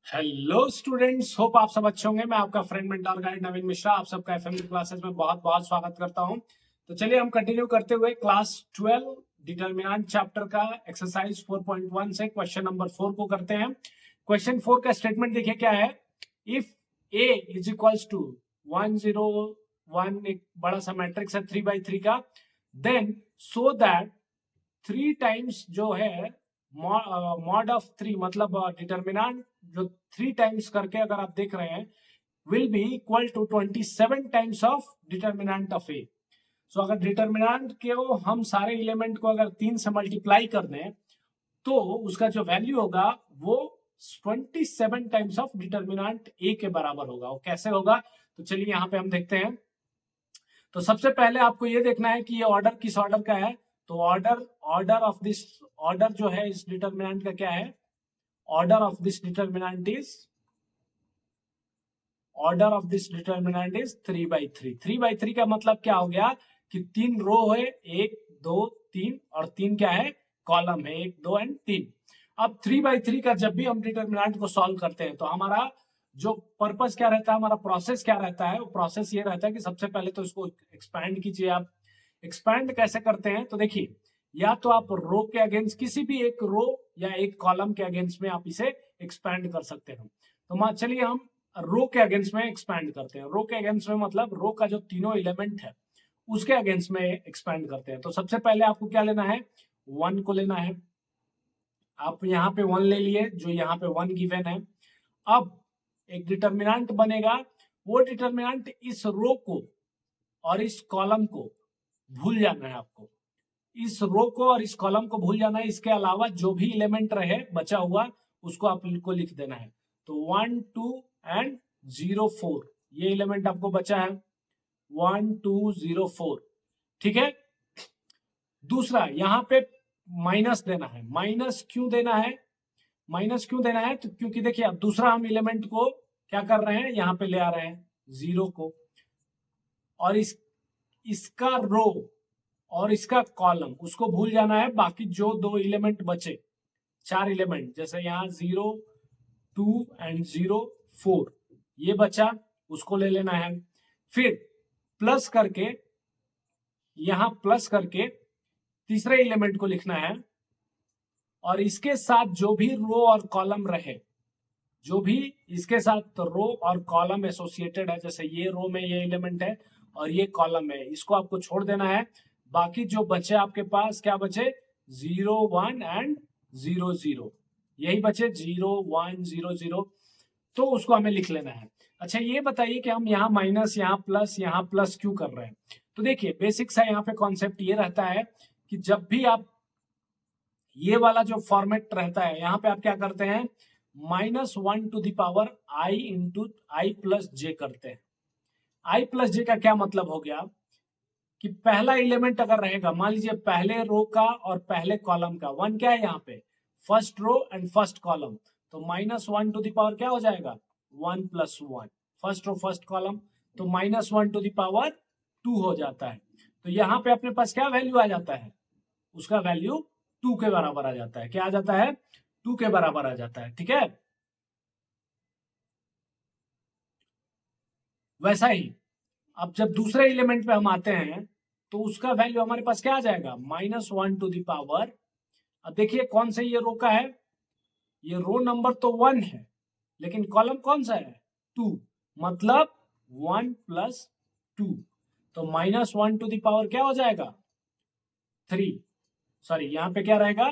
Hello students, hope आप सब अच्छे होंगे। मैं आपका फ्रेंड मेंटर गाइड नवीन मिश्रा आप सबका एफएमडी क्लासेस में बहुत बहुत स्वागत करता हूं। तो चलिए हम कंटिन्यू करते हुए क्लास 12 डिटरमिनेंट चैप्टर का एक्सरसाइज 4.1 से क्वेश्चन नंबर 4 को करते हैं। क्वेश्चन 4 का स्टेटमेंट देखिए क्या है। If A is equals to 101, एक बड़ा सा मैट्रिक्स है 3/3 का, देन सो दैट 3 टाइम्स जो है मॉड ऑफ 3 मतलब डिटर्मिनेंट जो 3 टाइम्स करके अगर आप देख रहे हैं will be equal to 27 times of determinant of A. So अगर डिटर्मिनेंट के हम सारे एलिमेंट को अगर 3 से मल्टीप्लाई कर दें तो उसका जो वैल्यू होगा वो 27 टाइम्स ऑफ डिटर्मिनेंट ए के बराबर होगा। वो कैसे होगा तो चलिए यहाँ पे हम देखते हैं। तो सबसे पहले आपको ये देखना है कि ये ऑर्डर किस ऑर्डर का है। तो ऑर्डर जो है इस डिटर्मिनेंट का क्या है। Order of this determinant is 3/3। 3/3 का मतलब क्या हो गया कि 3 रो है, 1 2 3, और 3 क्या है, कॉलम है, 1 2 एंड 3। अब 3/3 का जब भी हम डिटर्मिनेंट को सॉल्व करते हैं तो हमारा जो पर्पस क्या रहता है, हमारा प्रोसेस क्या रहता है। वो प्रोसेस ये रहता है कि सबसे पहले तो इसको एक्सपैंड कीजिए। आप एक्सपैंड कैसे करते हैं तो देखिए, या तो आप रो के अगेंस्ट किसी भी एक रो या एक कॉलम के अगेंस्ट में आप इसे एक्सपैंड कर सकते हैं। तो चलिए हम रो के अगेंस्ट में एक्सपैंड करते हैं। रो के अगेंस्ट में मतलब रो का जो तीनों एलिमेंट है उसके अगेंस्ट में एक्सपैंड करते हैं। तो सबसे पहले आपको क्या लेना है, 1 को लेना है। आप यहाँ पे 1 ले लिए, जो यहाँ पे 1 गिवन है। अब एक डिटर्मिनेंट बनेगा, वो डिटर्मिनेंट इस रो को और इस कॉलम को भूल जाना है आपको। इस रो को और इस कॉलम को भूल जाना है। इसके अलावा जो भी एलिमेंट रहे बचा हुआ उसको आपको लिख देना है। तो 1 2 एंड 0 4 ये एलिमेंट आपको बचा है, 1 2 0 4। ठीक है। दूसरा यहाँ पे माइनस देना है। माइनस क्यों देना है, तो क्योंकि देखिए अब दूसरा हम एलिमेंट को क्या कर रहे हैं, यहाँ पे ले आ रहे हैं 0 को, और इसका रो और इसका कॉलम उसको भूल जाना है। बाकी जो 2 एलिमेंट बचे, 4 एलिमेंट, जैसे यहाँ 0 2 एंड 0 4 ये बचा, उसको ले लेना है। फिर प्लस करके, यहां प्लस करके तीसरे एलिमेंट को लिखना है, और इसके साथ जो भी रो और कॉलम रहे, जो भी इसके साथ रो और कॉलम एसोसिएटेड है, जैसे ये रो में ये एलिमेंट है और ये कॉलम में, इसको आपको छोड़ देना है। बाकी जो बचे आपके पास क्या बचे, 0 1 एंड 0 0, यही बचे 0 1 0 0। तो उसको हमें लिख लेना है। अच्छा ये बताइए कि हम यहाँ माइनस, यहाँ प्लस क्यों कर रहे हैं। तो देखिए बेसिक सा यहाँ पे कॉन्सेप्ट ये रहता है कि जब भी आप ये वाला जो फॉर्मेट रहता है, यहाँ पे आप क्या करते हैं, -1 to the power i into i plus j करते हैं। आई प्लस जे का क्या मतलब हो गया कि पहला एलिमेंट अगर रहेगा, मान लीजिए पहले रो का और पहले कॉलम का 1 क्या है यहाँ पे, first row and first column, तो -1 टू द पावर क्या हो जाएगा, 1 + 1, फर्स्ट रो फर्स्ट कॉलम, तो -1 टू द पावर 2 हो जाता है। तो यहाँ पे अपने पास क्या वैल्यू आ जाता है, उसका वैल्यू 2 के बराबर आ जाता है। क्या आ जाता है, 2 के बराबर आ जाता है। ठीक है। वैसा ही अब जब दूसरे एलिमेंट पे हम आते हैं तो उसका वैल्यू हमारे पास क्या आ जाएगा, -1 टू द पावर, अब देखिए कौन से ये रो का है, ये रो नंबर तो 1 है लेकिन कॉलम कौन सा है, 2, मतलब 1 + 2, तो -1 टू द पावर क्या हो जाएगा, 3। सॉरी यहाँ पे क्या रहेगा,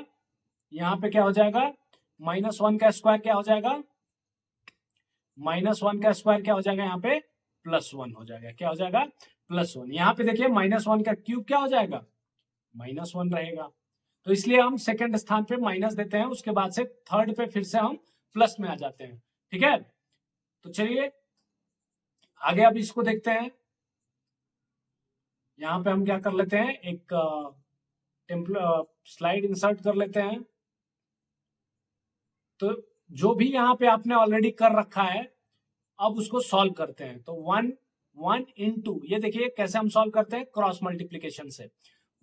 यहाँ पे क्या हो जाएगा, -1 का स्क्वायर क्या हो जाएगा, -1 का स्क्वायर क्या हो जाएगा, यहाँ पे +1 हो जाएगा। क्या हो जाएगा, +1। यहाँ पे देखिए -1 का क्यूब क्या हो जाएगा, -1 रहेगा। तो इसलिए हम सेकंड स्थान पे माइनस देते हैं, उसके बाद से थर्ड पे फिर से हम प्लस में आ जाते हैं। ठीक है। तो चलिए आगे अब इसको देखते हैं। यहाँ पे हम क्या कर लेते हैं, एक स्लाइड इंसर्ट कर लेते हैं। तो जो भी यहाँ पे आपने ऑलरेडी कर रखा है अब उसको सॉल्व करते हैं। तो 1 इंटू, ये देखिए कैसे हम सॉल्व करते हैं, क्रॉस मल्टीप्लीकेशन से।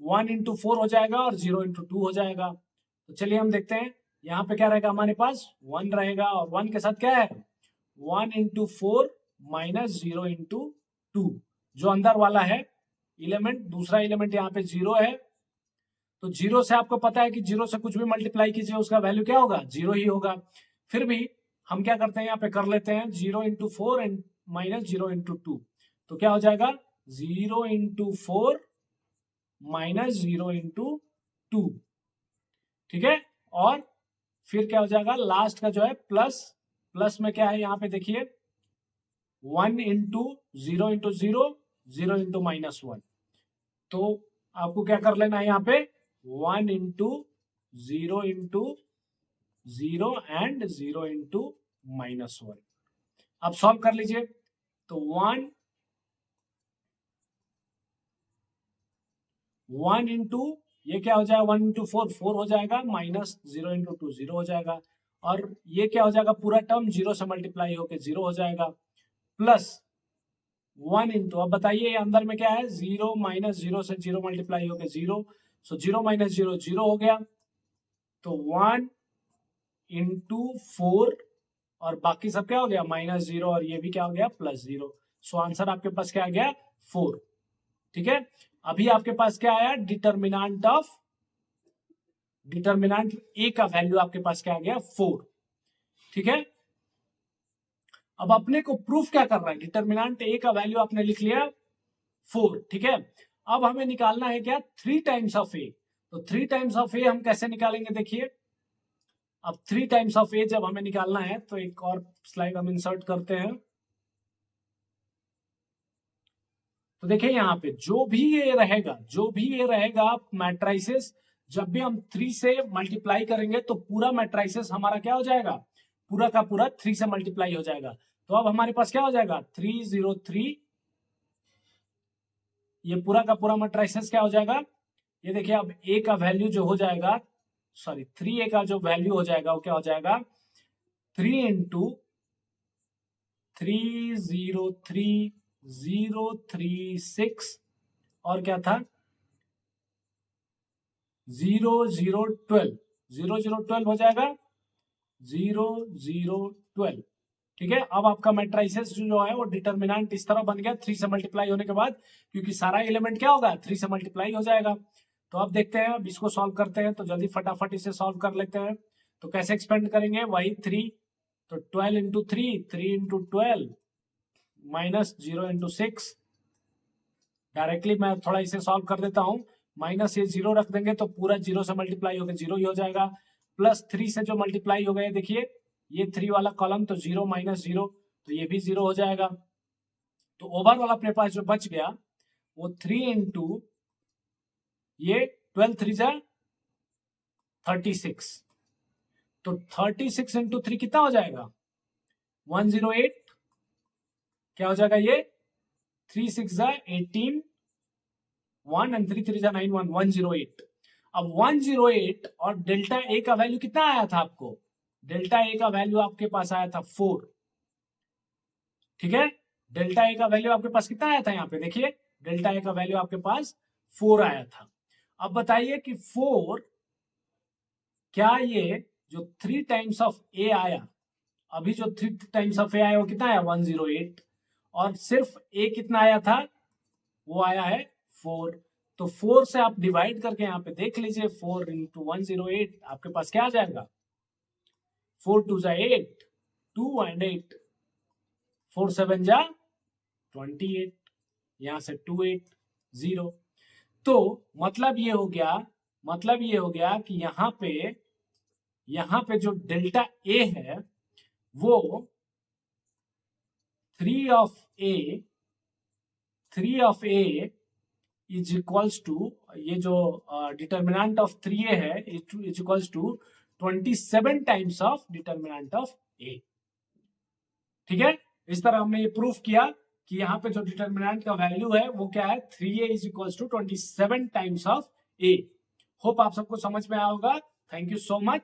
1 इंटू 4 हो जाएगा और 0 इंटू 2 हो जाएगा। तो चलिए हम देखते हैं यहाँ पे क्या रहेगा हमारे पास 1 रहेगा, और 1 के साथ क्या है 1 इंटू 4 माइनस 0 इंटू 2, जो अंदर वाला है एलिमेंट, दूसरा एलिमेंट यहाँ पे 0 है, तो 0 से आपको पता है कि 0 से कुछ भी मल्टीप्लाई कीजिए उसका वैल्यू क्या होगा 0 ही होगा। फिर भी हम क्या करते हैं यहाँ पे कर लेते हैं 0 इंटू 4 एंड माइनस 0 इंटू 2, तो क्या हो जाएगा 0 इंटू 4 माइनस 0 इंटू 2, ठीक है। और फिर क्या हो जाएगा लास्ट का जो है प्लस, प्लस में क्या है यहाँ पे देखिए 1 इंटू 0 इंटू 0, 0 इंटू माइनस 1, तो आपको क्या कर लेना है यहाँ पे 1 into 0 into 0 and 0 into minus 1। अब सॉल्व कर लीजिए, तो 1 इंटू ये क्या हो जाएगा 1 इंटू 4 4 हो जाएगा, माइनस 0 इंटू 2 0 हो जाएगा, और ये क्या हो जाएगा पूरा टर्म 0 से मल्टीप्लाई होकर 0 हो जाएगा, प्लस 1 इंटू, अब बताइए अंदर में क्या है 0 माइनस 0 से 0 मल्टीप्लाई होकर 0, सो 0 माइनस 0 0 हो गया, तो 1 इंटू 4 और बाकी सब क्या हो गया माइनस 0, और ये भी क्या हो गया प्लस 0, सो आंसर आपके पास क्या आ गया 4, ठीक है। अभी आपके पास क्या आया डिटर्मिनेंट ए का वैल्यू आपके पास क्या आ गया 4, ठीक है। अब अपने को प्रूफ क्या कर रहा है, डिटर्मिनेंट ए का वैल्यू आपने लिख लिया 4, ठीक है। अब हमें निकालना है क्या 3 टाइम्स ऑफ ए, तो 3 टाइम्स ऑफ ए हम कैसे निकालेंगे देखिए, अब 3 टाइम्स ऑफ ए जब हमें निकालना है तो एक और स्लाइड हम इंसर्ट करते हैं, तो देखिए यहाँ पे जो भी ये रहेगा मैट्राइसिस, जब भी हम 3 से मल्टीप्लाई करेंगे तो पूरा मैट्राइसिस हमारा क्या हो जाएगा पूरा का पूरा 3 से मल्टीप्लाई हो जाएगा, तो अब हमारे पास क्या हो जाएगा 303, ये पूरा का पूरा मैट्राइसिस क्या हो जाएगा, ये देखिए अब ए का वैल्यू जो हो जाएगा, सॉरी 3a का जो वैल्यू हो जाएगा वो क्या हो जाएगा 3 इंटू 303036, और क्या था 0012, 0012 हो जाएगा 0012, ठीक है। अब आपका मैट्राइसिस जो है वो डिटर्मिनेंट इस तरह बन गया 3 से मल्टीप्लाई होने के बाद, क्योंकि सारा एलिमेंट क्या होगा 3 से मल्टीप्लाई हो जाएगा। तो अब देखते हैं, अब इसको सॉल्व करते हैं, तो जल्दी फटाफट इसे सॉल्व कर लेते हैं। तो कैसे एक्सपेंड करेंगे वही 3, तो 12 into 3 into 12 minus 0 into 6, directly मैं थोड़ा इसे सॉल्व कर देता हूं, माइनस ये 0 रख देंगे तो पूरा 0 से मल्टीप्लाई होकर 0 ही हो जाएगा, प्लस 3 से जो मल्टीप्लाई हो गया देखिए ये 3 वाला कॉलम, तो 0 माइनस 0, तो ये भी 0 हो जाएगा, तो ओवरऑल अपने पास जो बच गया वो 3 इंटू ये 12 3 जा 36, तो 36 इंटू 3 कितना हो जाएगा 108, क्या हो जाएगा ये 3 6 जा 18, 1 एंड 3 3 जा 9 108। अब 108 और डेल्टा ए का वैल्यू कितना आया था आपको, डेल्टा ए का वैल्यू आपके पास आया था 4, ठीक है। डेल्टा ए का वैल्यू आपके पास कितना आया था यहाँ पे देखिए, डेल्टा ए का वैल्यू आपके पास 4 आया था। अब बताइए कि 4 क्या ये जो 3 टाइम्स ऑफ ए आया, अभी जो 3 टाइम्स ऑफ ए आया वो कितना आया 108, और सिर्फ ए कितना आया था वो आया है 4, तो 4 से आप डिवाइड करके यहाँ पे देख लीजिए 4 इंटू 108 आपके पास क्या आ जाएगा 4 2 जा 8, 2 एंड 8, 4 7 जा 28, यहां से 2 8 0, तो मतलब ये हो गया कि यहाँ पे जो डेल्टा ए है वो 3 of A is equals to, ये जो डिटर्मिनेंट ऑफ 3a है is equals to 27 times of determinant of A, ठीक है। इस तरह हमने ये प्रूफ किया कि यहाँ पे जो डिटर्मिनेंट का वैल्यू है वो क्या है 3a is equals to 27 times of A. Hope आप सबको समझ में आया होगा। Thank you so much.